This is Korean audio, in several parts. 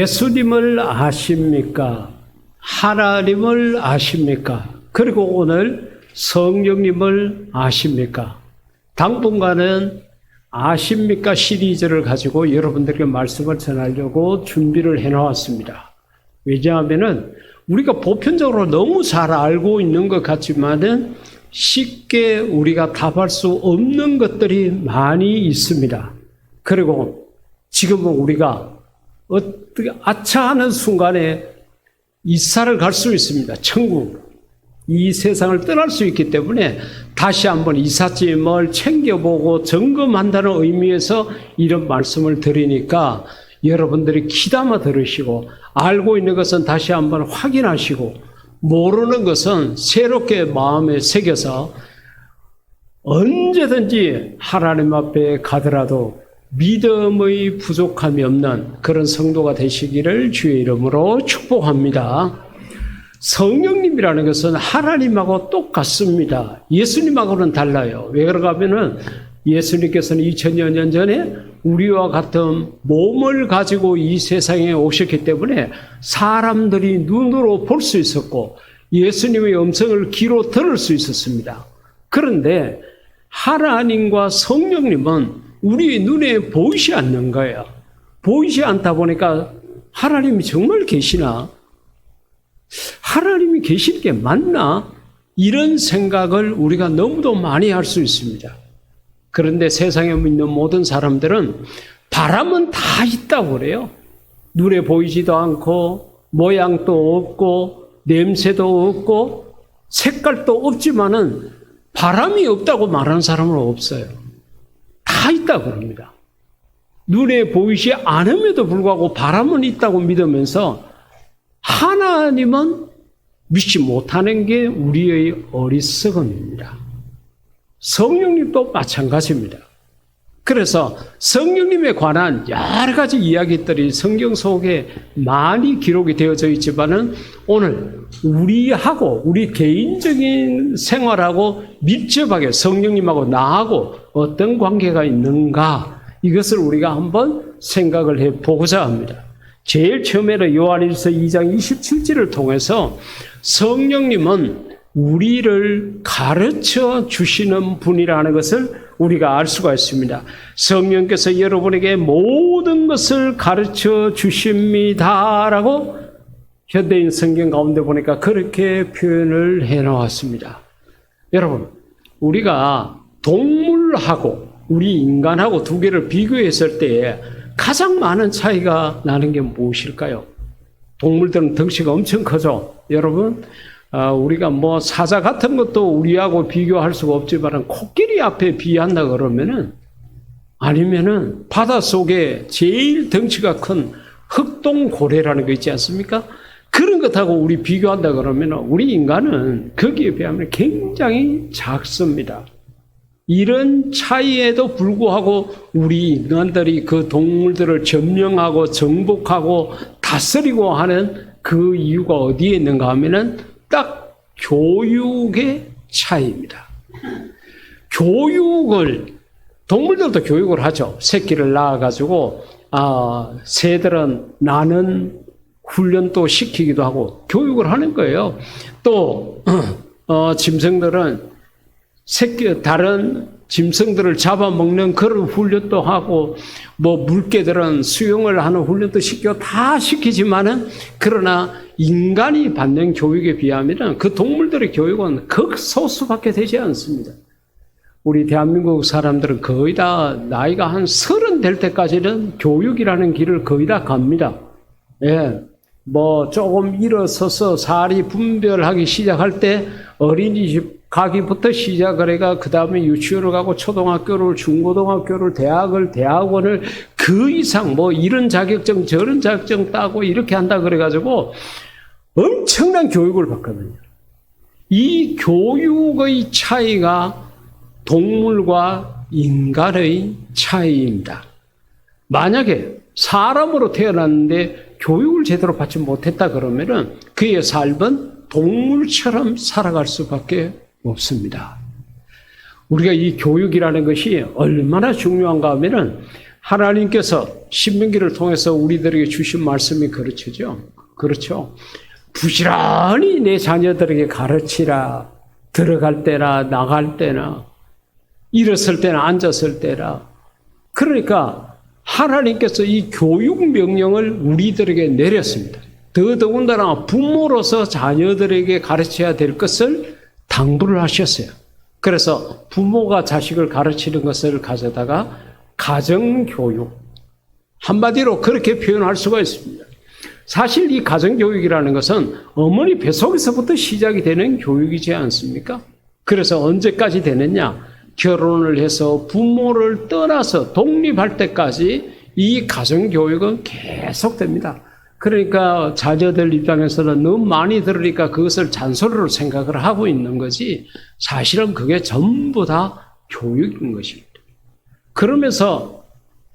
예수님을 아십니까? 하나님을 아십니까? 그리고 오늘 성령님을 아십니까? 당분간은 아십니까 시리즈를 가지고 여러분들께 말씀을 전하려고 준비를 해놓았습니다. 왜냐하면은 우리가 보편적으로 너무 잘 알고 있는 것 같지만은 쉽게 우리가 답할 수 없는 것들이 많이 있습니다. 그리고 지금은 우리가 어떻게 아차하는 순간에 이사를 갈 수 있습니다. 천국. 이 세상을 떠날 수 있기 때문에 다시 한번 이삿짐을 챙겨보고 점검한다는 의미에서 이런 말씀을 드리니까 여러분들이 귀담아 들으시고 알고 있는 것은 다시 한번 확인하시고 모르는 것은 새롭게 마음에 새겨서 언제든지 하나님 앞에 가더라도 믿음의 부족함이 없는 그런 성도가 되시기를 주의 이름으로 축복합니다. 성령님이라는 것은 하나님하고 똑같습니다. 예수님하고는 달라요. 왜 그런가 하면은 예수님께서는 2000여 년 전에 우리와 같은 몸을 가지고 이 세상에 오셨기 때문에 사람들이 눈으로 볼 수 있었고 예수님의 음성을 귀로 들을 수 있었습니다. 그런데 하나님과 성령님은 우리 눈에 보이지 않는 거예요. 보이지 않다 보니까 하나님이 정말 계시나? 하나님이 계시는 게 맞나? 이런 생각을 우리가 너무도 많이 할 수 있습니다. 그런데 세상에 있는 모든 사람들은 바람은 다 있다고 그래요. 눈에 보이지도 않고 모양도 없고 냄새도 없고 색깔도 없지만은 바람이 없다고 말하는 사람은 없어요. 다 있다고 합니다. 눈에 보이지 않음에도 불구하고 바람은 있다고 믿으면서 하나님은 믿지 못하는 게 우리의 어리석음입니다. 성령님도 마찬가지입니다. 그래서 성령님에 관한 여러 가지 이야기들이 성경 속에 많이 기록이 되어져 있지만은 오늘 우리하고 우리 개인적인 생활하고 밀접하게 성령님하고 나하고 어떤 관계가 있는가 이것을 우리가 한번 생각을 해보고자 합니다. 제일 처음에는 요한일서 2장 27절을 통해서 성령님은 우리를 가르쳐 주시는 분이라는 것을 우리가 알 수가 있습니다. 성령께서 여러분에게 모든 것을 가르쳐 주십니다라고 현대인 성경 가운데 보니까 그렇게 표현을 해놓았습니다. 여러분, 우리가 동물하고 우리 인간하고 두 개를 비교했을 때에 가장 많은 차이가 나는 게 무엇일까요? 동물들은 덩치가 엄청 크죠. 여러분, 우리가 뭐 사자 같은 것도 우리하고 비교할 수가 없지만 코끼리 앞에 비한다 그러면은 아니면은 바닷속에 제일 덩치가 큰 흑동고래라는 거 있지 않습니까? 그런 것하고 우리 비교한다 그러면은 우리 인간은 거기에 비하면 굉장히 작습니다. 이런 차이에도 불구하고 우리 인간들이 그 동물들을 점령하고 정복하고 다스리고 하는 그 이유가 어디에 있는가 하면은 딱 교육의 차이입니다. 교육을 동물들도 교육을 하죠. 새끼를 낳아가지고 새들은 나는 훈련도 시키기도 하고 교육을 하는 거예요. 또 짐승들은 다른 짐승들을 잡아먹는 그런 훈련도 하고 뭐 물개들은 수영을 하는 훈련도 다 시키지만은 그러나 인간이 받는 교육에 비하면 그 동물들의 교육은 극소수밖에 되지 않습니다. 우리 대한민국 사람들은 거의 다 나이가 한 30 될 때까지는 교육이라는 길을 거의 다 갑니다. 예. 뭐 조금 일어서서 사리 분별하기 시작할 때 어린이집 가기부터 시작을 해가 그 다음에 유치원을 가고 초등학교를 중고등학교를 대학을 대학원을 그 이상 뭐 이런 자격증 저런 자격증 따고 이렇게 한다 그래가지고 엄청난 교육을 받거든요. 이 교육의 차이가 동물과 인간의 차이입니다. 만약에 사람으로 태어났는데 교육을 제대로 받지 못했다 그러면은 그의 삶은 동물처럼 살아갈 수밖에 없습니다. 우리가 이 교육이라는 것이 얼마나 중요한가 하면은 하나님께서 신명기를 통해서 우리들에게 주신 말씀이 그렇죠. 그렇죠. 부지런히 내 자녀들에게 가르치라. 들어갈 때나 나갈 때나 일었을 때나 앉았을 때나. 그러니까 하나님께서 이 교육 명령을 우리들에게 내렸습니다. 더더군다나 부모로서 자녀들에게 가르쳐야 될 것을 당부를 하셨어요. 그래서 부모가 자식을 가르치는 것을 가져다가 가정교육, 한마디로 그렇게 표현할 수가 있습니다. 사실 이 가정교육이라는 것은 어머니 뱃속에서부터 시작이 되는 교육이지 않습니까? 그래서 언제까지 되느냐? 결혼을 해서 부모를 떠나서 독립할 때까지 이 가정교육은 계속됩니다. 그러니까 자녀들 입장에서는 너무 많이 들으니까 그것을 잔소리로 생각을 하고 있는 거지, 사실은 그게 전부 다 교육인 것입니다. 그러면서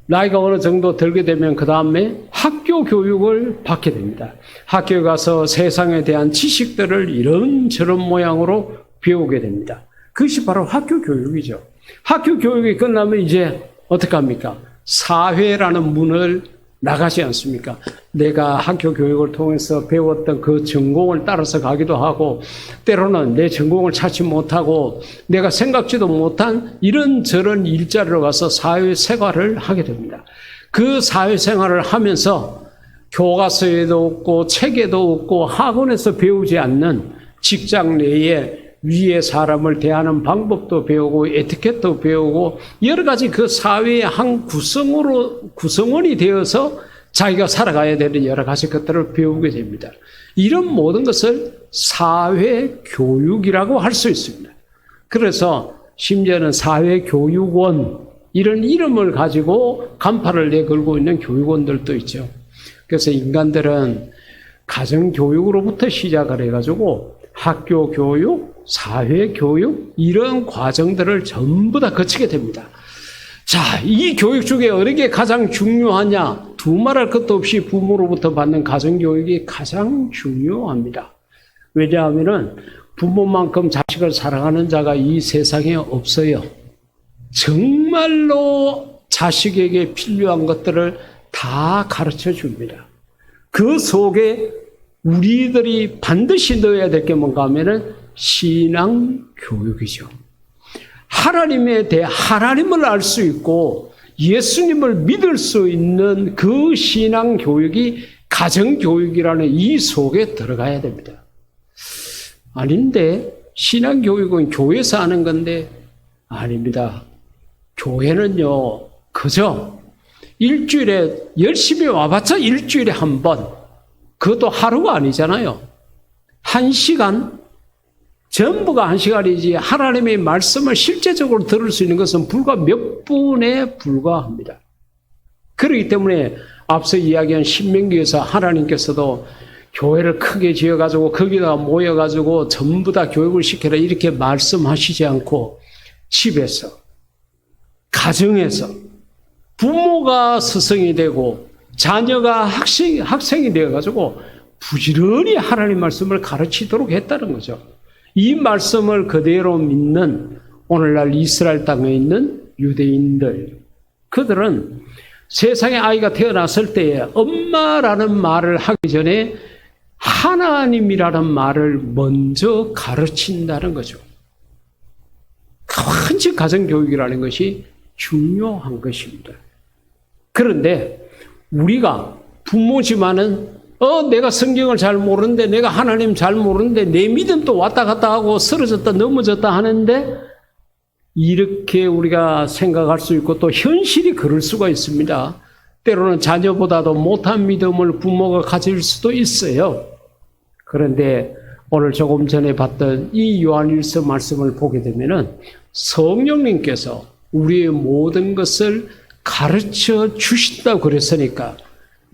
나이가 어느 정도 들게 되면 그 다음에 학교 교육을 받게 됩니다. 학교에 가서 세상에 대한 지식들을 이런저런 모양으로 배우게 됩니다. 그것이 바로 학교 교육이죠. 학교 교육이 끝나면 이제 어떻게 합니까? 사회라는 문을 나가지 않습니까? 내가 학교 교육을 통해서 배웠던 그 전공을 따라서 가기도 하고, 때로는 내 전공을 찾지 못하고 내가 생각지도 못한 이런저런 일자리로 가서 사회생활을 하게 됩니다. 그 사회생활을 하면서 교과서에도 없고 책에도 없고 학원에서 배우지 않는 직장 내에 위의 사람을 대하는 방법도 배우고 에티켓도 배우고 여러 가지 그 사회의 한 구성원이 되어서 자기가 살아가야 되는 여러 가지 것들을 배우게 됩니다. 이런 모든 것을 사회교육이라고 할 수 있습니다. 그래서 심지어는 사회교육원 이런 이름을 가지고 간판을 내걸고 있는 교육원들도 있죠. 그래서 인간들은 가정교육으로부터 시작을 해가지고 학교 교육, 사회 교육 이런 과정들을 전부 다 거치게 됩니다. 자, 이 교육 중에 어느 게 가장 중요하냐? 두말할 것도 없이 부모로부터 받는 가정교육이 가장 중요합니다. 왜냐하면 부모만큼 자식을 사랑하는 자가 이 세상에 없어요. 정말로 자식에게 필요한 것들을 다 가르쳐 줍니다. 그 속에 우리들이 반드시 넣어야 될 게 뭔가 하면은 신앙교육이죠. 하나님에 대해 하나님을 알 수 있고 예수님을 믿을 수 있는 그 신앙교육이 가정교육이라는 이 속에 들어가야 됩니다. 아닌데 신앙교육은 교회에서 하는 건데 아닙니다. 교회는요 그저 일주일에 열심히 와봤자 일주일에 한 번, 그것도 하루가 아니잖아요. 1시간, 전부가 1시간이지 하나님의 말씀을 실제적으로 들을 수 있는 것은 불과 몇 분에 불과합니다. 그렇기 때문에 앞서 이야기한 신명기에서 하나님께서도 교회를 크게 지어가지고 거기다가 모여가지고 전부 다 교육을 시켜라 이렇게 말씀하시지 않고 집에서, 가정에서 부모가 스승이 되고 자녀가 학생이 되어가지고 부지런히 하나님 말씀을 가르치도록 했다는 거죠. 이 말씀을 그대로 믿는 오늘날 이스라엘 땅에 있는 유대인들, 그들은 세상에 아이가 태어났을 때에 엄마라는 말을 하기 전에 하나님이라는 말을 먼저 가르친다는 거죠. 완전 가정교육이라는 것이 중요한 것입니다. 그런데 우리가 부모지만은 내가 성경을 잘 모르는데, 내가 하나님 잘 모르는데, 내 믿음도 왔다 갔다 하고 쓰러졌다 넘어졌다 하는데, 이렇게 우리가 생각할 수 있고 또 현실이 그럴 수가 있습니다. 때로는 자녀보다도 못한 믿음을 부모가 가질 수도 있어요. 그런데 오늘 조금 전에 봤던 이 요한일서 말씀을 보게 되면은 성령님께서 우리의 모든 것을 가르쳐 주신다고 그랬으니까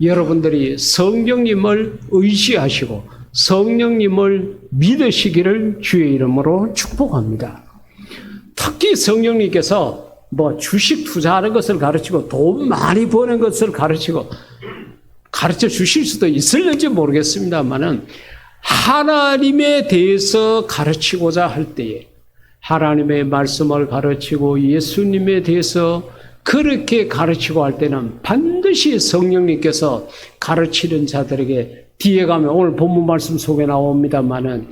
여러분들이 성령님을 의지하시고 성령님을 믿으시기를 주의 이름으로 축복합니다. 특히 성령님께서 주식 투자하는 것을 가르치고 돈 많이 버는 것을 가르치고 가르쳐 주실 수도 있을지 모르겠습니다만은 하나님에 대해서 가르치고자 할 때에 하나님의 말씀을 가르치고 예수님에 대해서 그렇게 가르치고 할 때는 반드시 성령님께서 가르치는 자들에게 뒤에 가면 오늘 본문 말씀 속에 나옵니다마는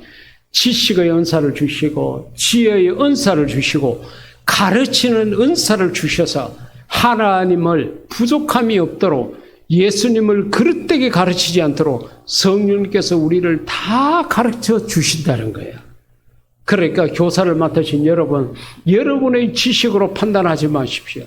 지식의 은사를 주시고 지혜의 은사를 주시고 가르치는 은사를 주셔서 하나님을 부족함이 없도록 예수님을 그릇되게 가르치지 않도록 성령님께서 우리를 다 가르쳐 주신다는 거예요. 그러니까 교사를 맡으신 여러분, 여러분의 지식으로 판단하지 마십시오.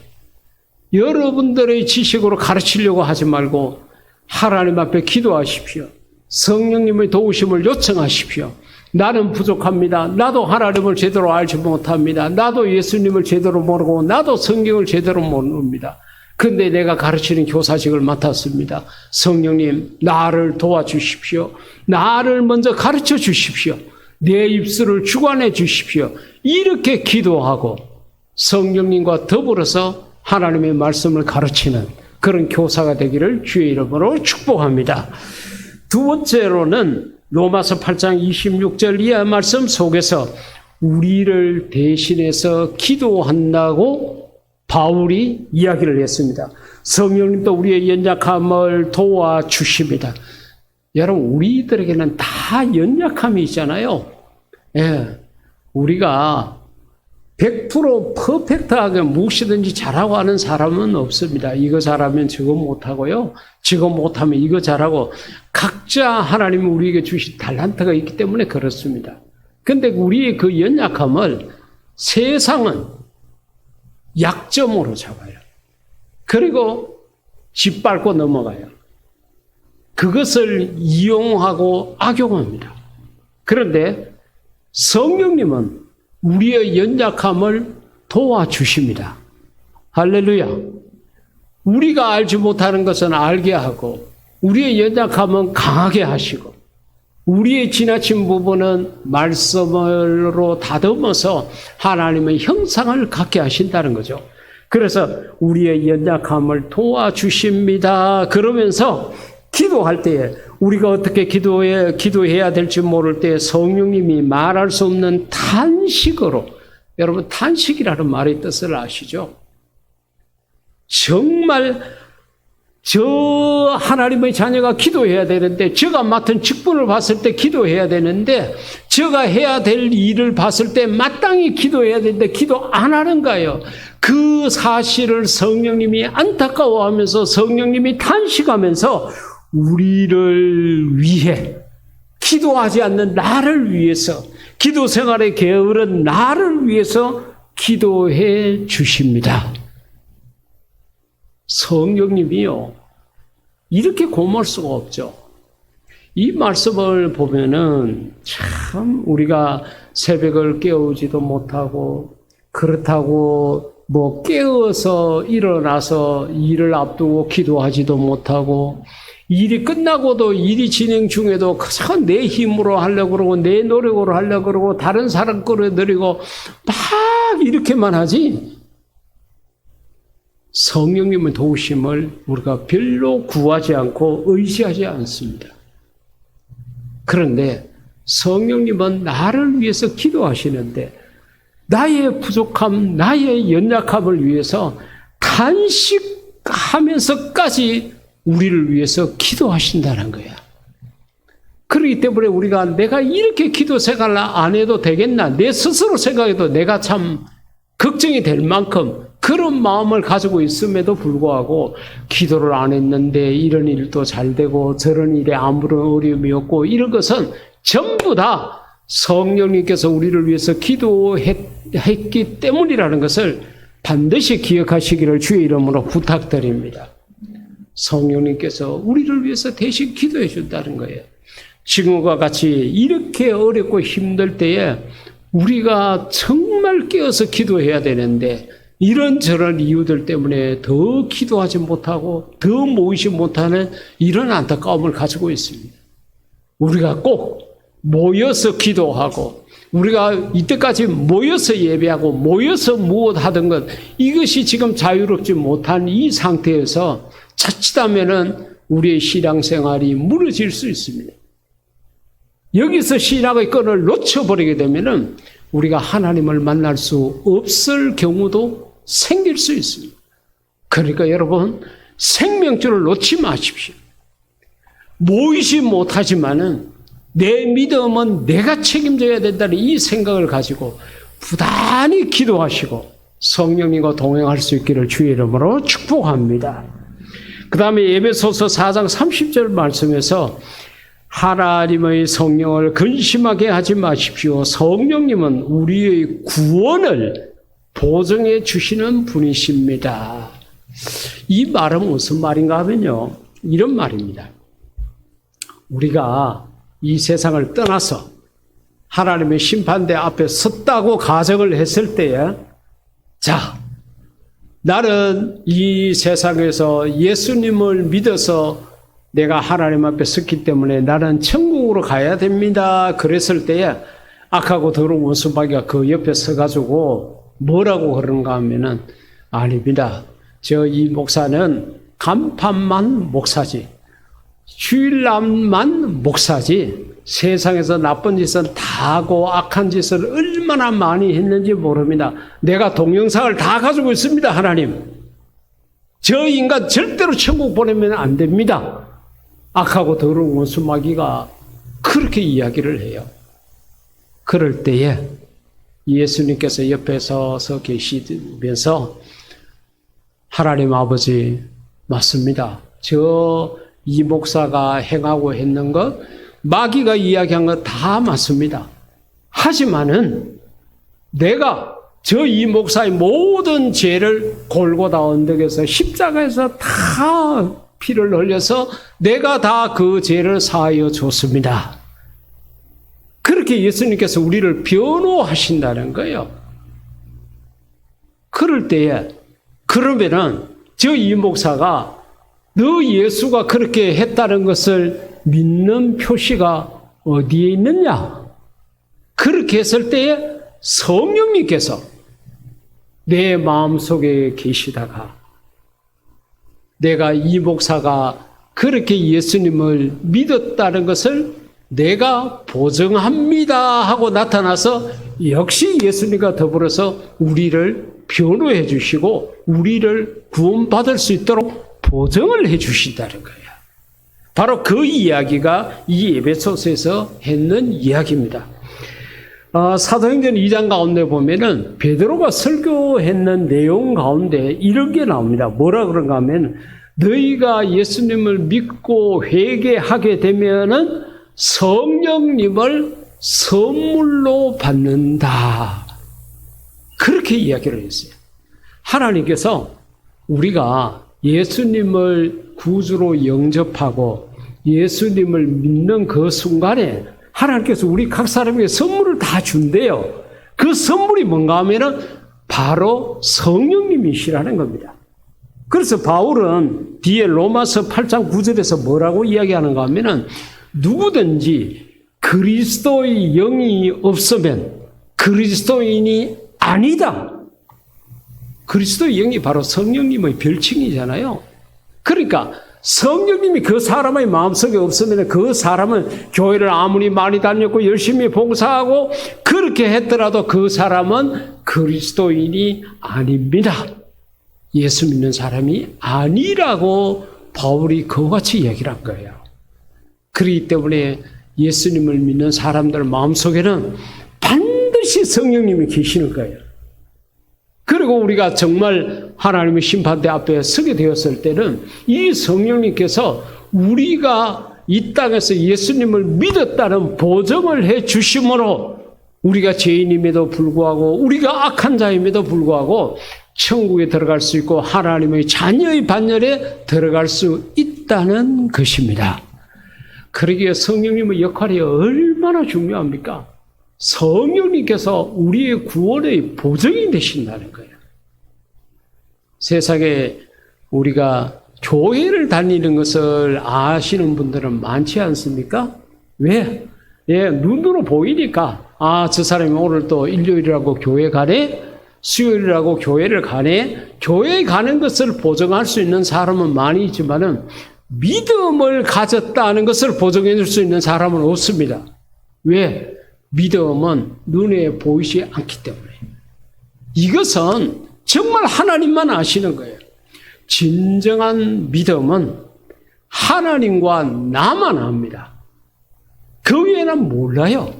여러분들의 지식으로 가르치려고 하지 말고 하나님 앞에 기도하십시오. 성령님의 도우심을 요청하십시오. 나는 부족합니다. 나도 하나님을 제대로 알지 못합니다. 나도 예수님을 제대로 모르고 나도 성경을 제대로 모릅니다. 근데 내가 가르치는 교사직을 맡았습니다. 성령님, 나를 도와주십시오. 나를 먼저 가르쳐 주십시오. 내 입술을 주관해 주십시오. 이렇게 기도하고 성령님과 더불어서 하나님의 말씀을 가르치는 그런 교사가 되기를 주의 이름으로 축복합니다. 두 번째로는 로마서 8장 26절 이하 말씀 속에서 우리를 대신해서 기도한다고 바울이 이야기를 했습니다. 성령님도 우리의 연약함을 도와주십니다. 여러분, 우리들에게는 다 연약함이 있잖아요. 예, 우리가 100% 퍼펙트하게 무엇이든지 잘하고 하는 사람은 없습니다. 이거 잘하면 저거 못하고요. 저거 못하면 이거 잘하고 각자 하나님이 우리에게 주신 달란트가 있기 때문에 그렇습니다. 근데 우리의 그 연약함을 세상은 약점으로 잡아요. 그리고 짓밟고 넘어가요. 그것을 이용하고 악용합니다. 그런데 성령님은 우리의 연약함을 도와주십니다. 할렐루야. 우리가 알지 못하는 것은 알게 하고 우리의 연약함은 강하게 하시고 우리의 지나친 부분은 말씀으로 다듬어서 하나님의 형상을 갖게 하신다는 거죠. 그래서 우리의 연약함을 도와주십니다. 그러면서 기도할 때에 우리가 어떻게 기도해야 될지 모를 때 성령님이 말할 수 없는 탄식으로, 여러분 탄식이라는 말의 뜻을 아시죠? 정말 저 하나님의 자녀가 기도해야 되는데, 저가 맡은 직분을 봤을 때 기도해야 되는데, 저가 해야 될 일을 봤을 때 마땅히 기도해야 되는데 기도 안 하는가요? 그 사실을 성령님이 안타까워하면서 성령님이 탄식하면서 우리를 위해, 기도하지 않는 나를 위해서, 기도 생활에 게으른 나를 위해서 기도해 주십니다. 성령님이요, 이렇게 고마울 수가 없죠. 이 말씀을 보면은 참 우리가 새벽을 깨우지도 못하고, 그렇다고 뭐 깨어서 일어나서 일을 앞두고 기도하지도 못하고, 일이 끝나고도 일이 진행 중에도 그저 내 힘으로 하려고 그러고 내 노력으로 하려고 그러고 다른 사람 끌어들이고 막 이렇게만 하지, 성령님의 도우심을 우리가 별로 구하지 않고 의지하지 않습니다. 그런데 성령님은 나를 위해서 기도하시는데 나의 부족함, 나의 연약함을 위해서 탄식하면서까지 우리를 위해서 기도하신다는 거야. 그렇기 때문에 우리가 내가 이렇게 기도 생활을 안 해도 되겠나, 내 스스로 생각해도 내가 참 걱정이 될 만큼 그런 마음을 가지고 있음에도 불구하고 기도를 안 했는데 이런 일도 잘 되고 저런 일에 아무런 어려움이 없고, 이런 것은 전부 다 성령님께서 우리를 위해서 기도했기 때문이라는 것을 반드시 기억하시기를 주의 이름으로 부탁드립니다. 성령님께서 우리를 위해서 대신 기도해 준다는 거예요. 지금과 같이 이렇게 어렵고 힘들 때에 우리가 정말 깨어서 기도해야 되는데 이런저런 이유들 때문에 더 기도하지 못하고 더 모이지 못하는 이런 안타까움을 가지고 있습니다. 우리가 꼭 모여서 기도하고 우리가 이때까지 모여서 예배하고 모여서 무엇하던 것, 이것이 지금 자유롭지 못한 이 상태에서 자칫하면은 우리의 신앙생활이 무너질 수 있습니다. 여기서 신앙의 끈을 놓쳐버리게 되면은 우리가 하나님을 만날 수 없을 경우도 생길 수 있습니다. 그러니까 여러분, 생명줄을 놓지 마십시오. 모이지 못하지만은 내 믿음은 내가 책임져야 된다는 이 생각을 가지고 부단히 기도하시고 성령님과 동행할 수 있기를 주의 이름으로 축복합니다. 그 다음에 에베소서 4장 30절 말씀에서 하나님의 성령을 근심하게 하지 마십시오. 성령님은 우리의 구원을 보증해 주시는 분이십니다. 이 말은 무슨 말인가 하면요, 이런 말입니다. 우리가 이 세상을 떠나서 하나님의 심판대 앞에 섰다고 가정을 했을 때에, 자, 나는 이 세상에서 예수님을 믿어서 내가 하나님 앞에 섰기 때문에 나는 천국으로 가야 됩니다. 그랬을 때에 악하고 더러운 원수마귀가 그 옆에 서가지고 뭐라고 그러는가 하면은, 아닙니다. 저 이 목사는 간판만 목사지, 주일날만 목사지, 세상에서 나쁜 짓은 다 하고 악한 짓을 얼마나 많이 했는지 모릅니다. 내가 동영상을 다 가지고 있습니다. 하나님, 저 인간 절대로 천국 보내면 안 됩니다. 악하고 더러운 원수마귀가 그렇게 이야기를 해요. 그럴 때에 예수님께서 옆에 서서 계시면서, 하나님 아버지, 맞습니다. 이 목사가 행하고 했는 것, 마귀가 이야기한 것 다 맞습니다. 하지만은 내가 이 목사의 모든 죄를 골고다 언덕에서 십자가에서 다 피를 흘려서 내가 다 그 죄를 사하여 줬습니다. 그렇게 예수님께서 우리를 변호하신다는 거예요. 그럴 때에, 그러면은 이 목사가 너 예수가 그렇게 했다는 것을 믿는 표시가 어디에 있느냐? 그렇게 했을 때에 성령님께서 내 마음속에 계시다가 내가 이 목사가 그렇게 예수님을 믿었다는 것을 내가 보증합니다 하고 나타나서 역시 예수님과 더불어서 우리를 변호해 주시고 우리를 구원받을 수 있도록 보증을 해 주신다는 거예요. 바로 그 이야기가 이 에베소서에서 했는 이야기입니다. 사도행전 2장 가운데 보면은 베드로가 설교했는 내용 가운데 이런 게 나옵니다. 뭐라 그런가 하면, 너희가 예수님을 믿고 회개하게 되면은 성령님을 선물로 받는다. 그렇게 이야기를 했어요. 하나님께서 우리가 예수님을 구주로 영접하고 예수님을 믿는 그 순간에 하나님께서 우리 각 사람에게 선물을 다 준대요. 그 선물이 뭔가 하면은 바로 성령님이시라는 겁니다. 그래서 바울은 뒤에 로마서 8장 9절에서 뭐라고 이야기하는가 하면은, 누구든지 그리스도의 영이 없으면 그리스도인이 아니다. 그리스도의 영이 바로 성령님의 별칭이잖아요. 그러니까 성령님이 그 사람의 마음속에 없으면 그 사람은 교회를 아무리 많이 다녔고 열심히 봉사하고 그렇게 했더라도 그 사람은 그리스도인이 아닙니다. 예수 믿는 사람이 아니라고 바울이 그와 같이 얘기를 한 거예요. 그렇기 때문에 예수님을 믿는 사람들 마음속에는 반드시 성령님이 계시는 거예요. 그리고 우리가 정말 하나님의 심판대 앞에 서게 되었을 때는 이 성령님께서 우리가 이 땅에서 예수님을 믿었다는 보증을 해 주심으로 우리가 죄인임에도 불구하고 우리가 악한 자임에도 불구하고 천국에 들어갈 수 있고 하나님의 자녀의 반열에 들어갈 수 있다는 것입니다. 그러기에 성령님의 역할이 얼마나 중요합니까? 성령님께서 우리의 구원의 보증이 되신다는 거예요. 세상에 우리가 교회를 다니는 것을 아시는 분들은 많지 않습니까? 왜? 눈으로 보이니까, 저 사람이 오늘 또 일요일이라고 교회 가네? 수요일이라고 교회를 가네? 교회에 가는 것을 보증할 수 있는 사람은 많이 있지만은 믿음을 가졌다는 것을 보증해 줄 수 있는 사람은 없습니다. 왜? 믿음은 눈에 보이지 않기 때문에. 이것은 정말 하나님만 아시는 거예요. 진정한 믿음은 하나님과 나만 압니다. 그 외에는 몰라요.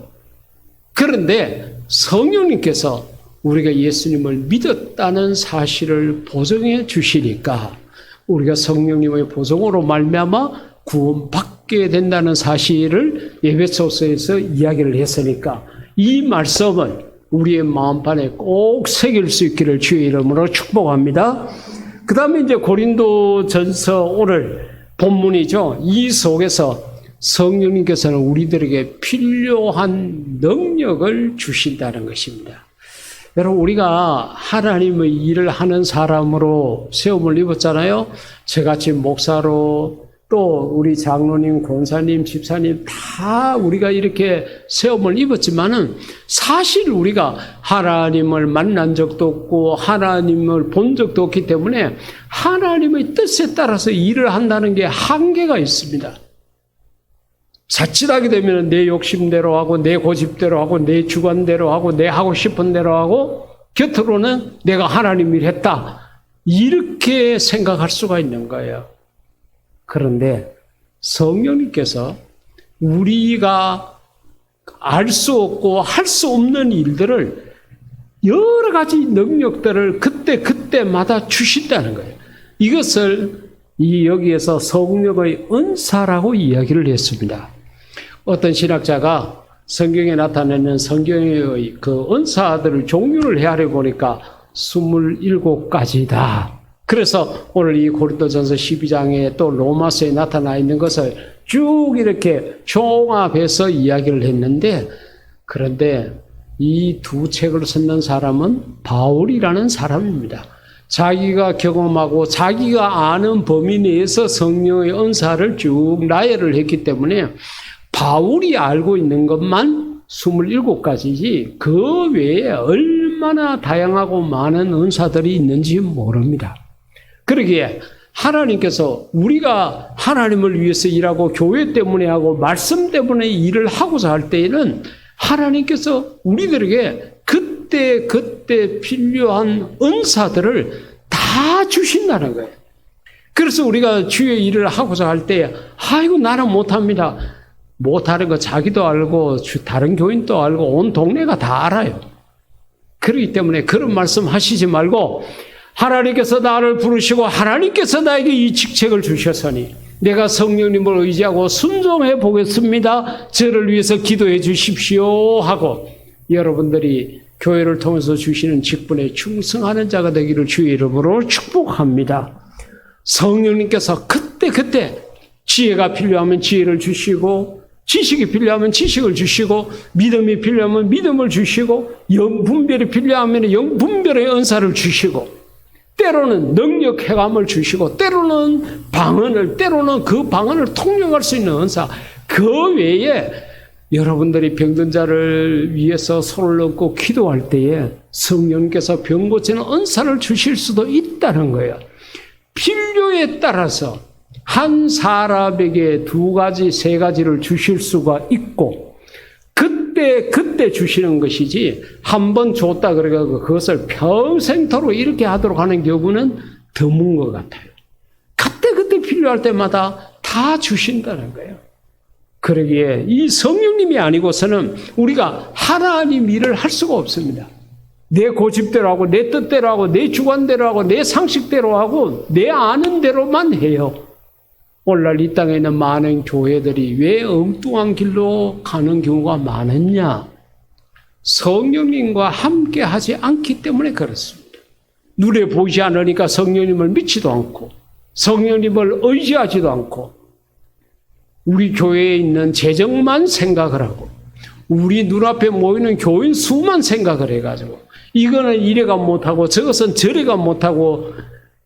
그런데 성령님께서 우리가 예수님을 믿었다는 사실을 보증해 주시니까 우리가 성령님의 보증으로 말미암아 구원받게 된다는 사실을 에베소서에서 이야기를 했으니까 이 말씀은 우리의 마음판에 꼭 새길 수 있기를 주의 이름으로 축복합니다. 그 다음에 이제 고린도전서 오늘 본문이죠. 이 속에서 성령님께서는 우리들에게 필요한 능력을 주신다는 것입니다. 여러분, 우리가 하나님의 일을 하는 사람으로 세움을 입었잖아요. 저같이 목사로 또 우리 장로님, 권사님, 집사님 다 우리가 이렇게 세움을 입었지만은 사실 우리가 하나님을 만난 적도 없고 하나님을 본 적도 없기 때문에 하나님의 뜻에 따라서 일을 한다는 게 한계가 있습니다. 자칫하게 되면 내 욕심대로 하고 내 고집대로 하고 내 주관대로 하고 내 하고 싶은 대로 하고 곁으로는 내가 하나님 일 했다. 이렇게 생각할 수가 있는 거예요. 그런데 성령님께서 우리가 알 수 없고 할 수 없는 일들을 여러 가지 능력들을 그때마다 주신다는 거예요. 이것을 여기에서 성령의 은사라고 이야기를 했습니다. 어떤 신학자가 성경에 나타내는 성경의 그 은사들을 종류를 헤아려 보니까 27가지다. 그래서 오늘 이 고린도전서 12장에 또 로마서에 나타나 있는 것을 쭉 이렇게 종합해서 이야기를 했는데, 그런데 이 두 책을 쓰는 사람은 바울이라는 사람입니다. 자기가 경험하고 자기가 아는 범위 내에서 성령의 은사를 쭉 나열을 했기 때문에 바울이 알고 있는 것만 27가지지 그 외에 얼마나 다양하고 많은 은사들이 있는지 모릅니다. 그러기에 하나님께서 우리가 하나님을 위해서 일하고 교회 때문에 하고 말씀 때문에 일을 하고자 할 때에는 하나님께서 우리들에게 그때 필요한 은사들을 다 주신다는 거예요. 그래서 우리가 주의 일을 하고자 할 때 아이고 나는 못합니다. 못하는 거 자기도 알고 다른 교인도 알고 온 동네가 다 알아요. 그렇기 때문에 그런 말씀 하시지 말고 하나님께서 나를 부르시고 하나님께서 나에게 이 직책을 주셨으니 내가 성령님을 의지하고 순종해 보겠습니다. 저를 위해서 기도해 주십시오 하고 여러분들이 교회를 통해서 주시는 직분에 충성하는 자가 되기를 주의 이름으로 축복합니다. 성령님께서 그때 지혜가 필요하면 지혜를 주시고 지식이 필요하면 지식을 주시고 믿음이 필요하면 믿음을 주시고 영분별이 필요하면 영분별의 은사를 주시고 때로는 능력 해감을 주시고 때로는 때로는 그 방언을 통역할 수 있는 은사, 그 외에 여러분들이 병든 자를 위해서 손을 얹고 기도할 때에 성령께서 병 고치는 은사를 주실 수도 있다는 거예요. 필요에 따라서 한 사람에게 2가지, 3가지를 주실 수가 있고 그때 주시는 것이지 한 번 줬다 그래가지고 그것을 평생토록 이렇게 하도록 하는 경우는 드문 것 같아요. 그때 필요할 때마다 다 주신다는 거예요. 그러기에 이 성령님이 아니고서는 우리가 하나님 일을 할 수가 없습니다. 내 고집대로 하고 내 뜻대로 하고 내 주관대로 하고 내 상식대로 하고 내 아는 대로만 해요. 오늘날 이 땅에 있는 많은 교회들이 왜 엉뚱한 길로 가는 경우가 많았냐? 성령님과 함께 하지 않기 때문에 그렇습니다. 눈에 보이지 않으니까 성령님을 믿지도 않고 성령님을 의지하지도 않고 우리 교회에 있는 재정만 생각을 하고 우리 눈앞에 모이는 교인 수만 생각을 해가지고 이거는 이래가 못하고 저것은 저래가 못하고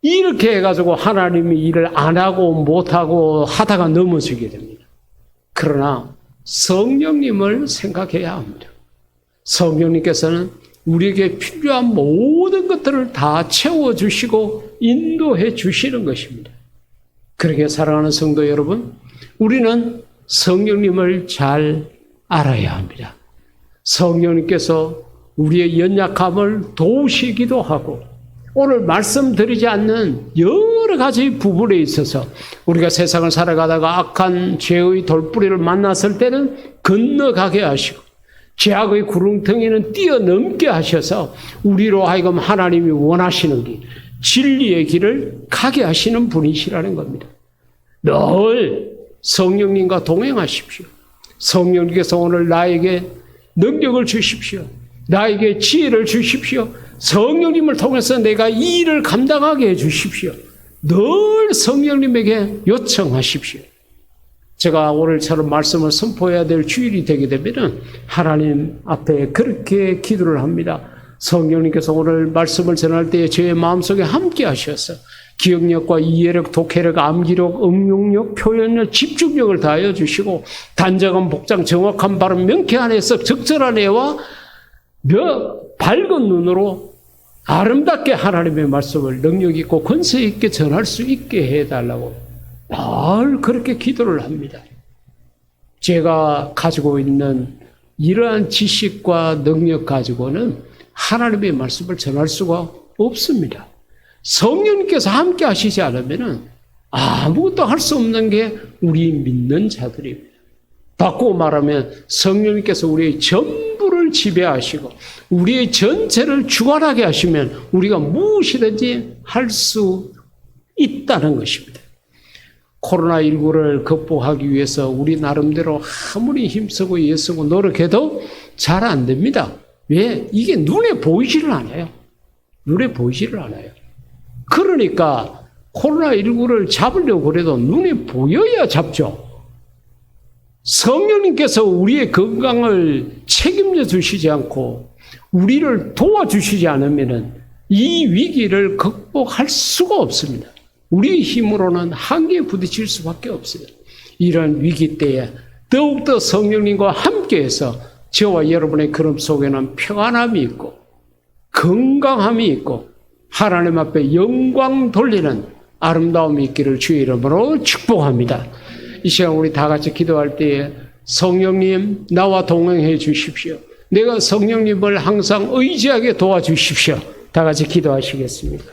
이렇게 해가지고 하나님이 일을 안 하고 못하고 하다가 넘어지게 됩니다. 그러나 성령님을 생각해야 합니다. 성령님께서는 우리에게 필요한 모든 것들을 다 채워주시고 인도해 주시는 것입니다. 그렇게 사랑하는 성도 여러분, 우리는 성령님을 잘 알아야 합니다. 성령님께서 우리의 연약함을 도우시기도 하고 오늘 말씀드리지 않는 여러 가지 부분에 있어서 우리가 세상을 살아가다가 악한 죄의 돌뿌리를 만났을 때는 건너가게 하시고 죄악의 구렁텅이는 뛰어넘게 하셔서 우리로 하여금 하나님이 원하시는 길, 진리의 길을 가게 하시는 분이시라는 겁니다. 늘 성령님과 동행하십시오. 성령님께서 오늘 나에게 능력을 주십시오. 나에게 지혜를 주십시오. 성령님을 통해서 내가 이 일을 감당하게 해 주십시오. 늘 성령님에게 요청하십시오. 제가 오늘처럼 말씀을 선포해야 될 주일이 되게 되면 하나님 앞에 그렇게 기도를 합니다. 성령님께서 오늘 말씀을 전할 때에 저의 마음속에 함께 하셔서 기억력과 이해력, 독해력, 암기력, 응용력, 표현력, 집중력을 다하여 주시고 단정한 복장, 정확한 발음, 명쾌한 해석, 적절한 애와 밝은 눈으로 아름답게 하나님의 말씀을 능력 있고 권세 있게 전할 수 있게 해달라고 늘 그렇게 기도를 합니다. 제가 가지고 있는 이러한 지식과 능력 가지고는 하나님의 말씀을 전할 수가 없습니다. 성령님께서 함께 하시지 않으면 아무것도 할 수 없는 게 우리 믿는 자들입니다. 바꾸고 말하면 성령님께서 우리의 전부를 지배하시고 우리의 전체를 주관하게 하시면 우리가 무엇이든지 할 수 있다는 것입니다. 코로나19를 극복하기 위해서 우리 나름대로 아무리 힘쓰고 애쓰고 노력해도 잘 안 됩니다. 왜? 이게 눈에 보이지를 않아요. 눈에 보이지를 않아요. 그러니까 코로나19를 잡으려고 그래도 눈에 보여야 잡죠. 성령님께서 우리의 건강을 책임져 주시지 않고 우리를 도와주시지 않으면 이 위기를 극복할 수가 없습니다. 우리의 힘으로는 한계에 부딪힐 수밖에 없어요. 이런 위기 때에 더욱더 성령님과 함께해서 저와 여러분의 걸음 속에는 평안함이 있고 건강함이 있고 하나님 앞에 영광 돌리는 아름다움이 있기를 주의 이름으로 축복합니다. 이 시간 우리 다 같이 기도할 때에 성령님 나와 동행해 주십시오. 내가 성령님을 항상 의지하게 도와주십시오. 다 같이 기도하시겠습니다.